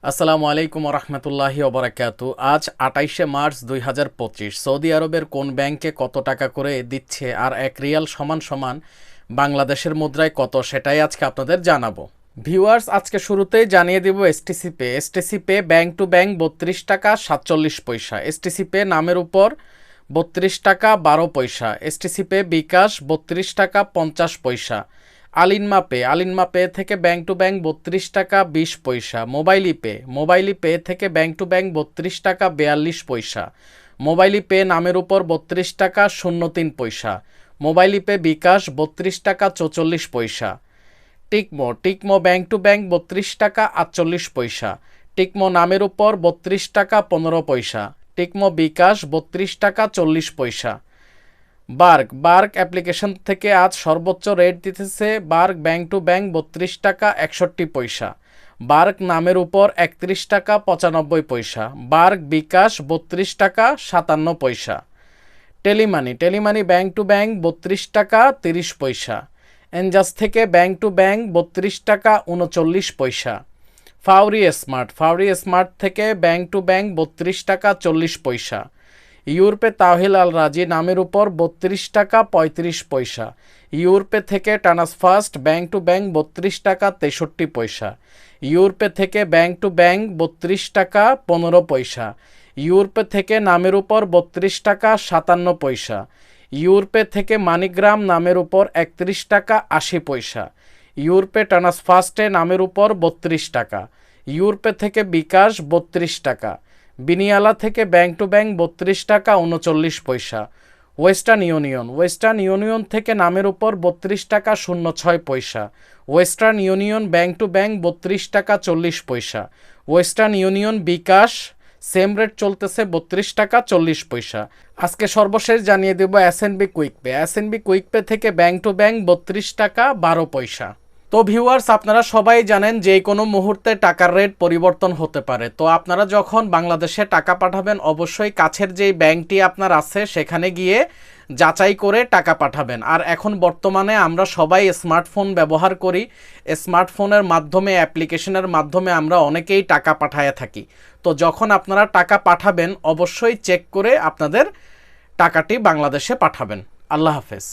আসসালামু আলাইকুম রহমতুল্লাহি ওবরাকাতু। আজ ২৮শে মার্চ ২০২৫। সৌদি আরবের কোন ব্যাংকে কত টাকা করে দিচ্ছে আর এক রিয়াল সমান সমান বাংলাদেশের মুদ্রায় কত, সেটাই আজকে আপনাদের জানাবো। ভিউয়ার্স, আজকে শুরুতেই জানিয়ে দিব STC pay. STC pay bank to bank ৩২ টাকা ৪৭ পয়সা। এসটিসি পে নামের উপর ৩২ টাকা ১২ পয়সা। এসটিসি পে বিকাশ ৩২ টাকা ৫০ পয়সা। আলিনমা পে থেকে ব্যাংক টু ব্যাংক ৩২ টাকা ২০ পয়সা। মোবাইলি পে থেকে ব্যাংক টু ব্যাংক ৩২ টাকা ৪২ পয়সা। মোবাইলি পে নামের উপর ৩২ টাকা ০৩ পয়সা। মোবাইলি পে বিকাশ ৩২ টাকা ৪৪ পয়সা। টিকমো ব্যাংক টু ব্যাংক ৩২ টাকা ৪৮ পয়সা। টিকমো নামের উপর ৩২ টাকা ১৫ পয়সা। টিকমো বিকাশ ৩২ টাকা ৪০ পয়সা। বার্ক অ্যাপ্লিকেশন থেকে আজ সর্বোচ্চ রেট দিতেছে বার্ক ব্যাংক টু ব্যাংক ৩২ টাকা ৬১ পয়সা। বার্ক নামের উপর ৩১ টাকা ৯৫ পয়সা। বার্ক বিকাশ ৩২ টাকা ৫৭ পয়সা। টেলিমানি ব্যাংক টু ব্যাংক ৩২ টাকা ৩০ পয়সা। এনজাস থেকে ব্যাংক টু ব্যাংক ৩২ টাকা ৩৯ পয়সা। ফাউরি স্মার্ট থেকে ব্যাংক টু ব্যাংক ৩২ টাকা ৪০ পয়সা। ইউরোপে তাহিল আল রাজি নামের উপর ৩২ টাকা ৩৫ পয়সা। ইউরোপে থেকে ট্রান্সফার্স্ট ব্যাংক টু ব্যাংক ৩২ টাকা ৬৩ পয়সা। ইউরোপে থেকে ব্যাংক টু ব্যাংক ৩২ টাকা ১৫ পয়সা। ইউরোপে থেকে নামের উপর ৩২ টাকা ৫৭ পয়সা। ইউরোপে থেকে মানিগ্রাম নামের উপর ৩১ টাকা ৮০ পয়সা। ইউরোপে ট্রান্সফার্স্টে নামের উপর ৩২ টাকা। ইউরোপে থেকে বিকাশ ৩২ টাকা। বিনিয়ালা থেকে ব্যাংক টু ব্যাংক ৩২ টাকা ৩৯ পয়সা। ওয়েস্টার্ন ইউনিয়ন থেকে নামের উপর ৩২ টাকা ০৬ পয়সা। Western union bank to bank ৩২ টাকা ৪০ পয়সা। ওয়েস্টার্ন ইউনিয়ন বিকাশ সেম রেট চলতেছে ৩২ টাকা ৪০ পয়সা। আজকে সর্বশেষ জানিয়ে দেব এসএনবি কুইক পে থেকে ব্যাংক টু ব্যাংক ৩২ টাকা ১২ পয়সা। তো ভিউয়ার্স, আপনারা সবাই জানেন যে কোনো মুহূর্তে টাকার রেট পরিবর্তন হতে পারে। তো আপনারা যখন বাংলাদেশে টাকা পাঠাবেন অবশ্যই কাছের যেই ব্যাংকটি আপনার আছে সেখানে গিয়ে যাচাই করে টাকা পাঠাবেন। আর এখন বর্তমানে আমরা সবাই স্মার্টফোন ব্যবহার করি। স্মার্টফোনের মাধ্যমে, অ্যাপ্লিকেশনের মাধ্যমে আমরা অনেকেই টাকা পাঠায়ে থাকি। তো যখন আপনারা টাকা পাঠাবেন অবশ্যই চেক করে আপনাদের টাকাটি বাংলাদেশে পাঠাবেন। আল্লাহ হাফেজ।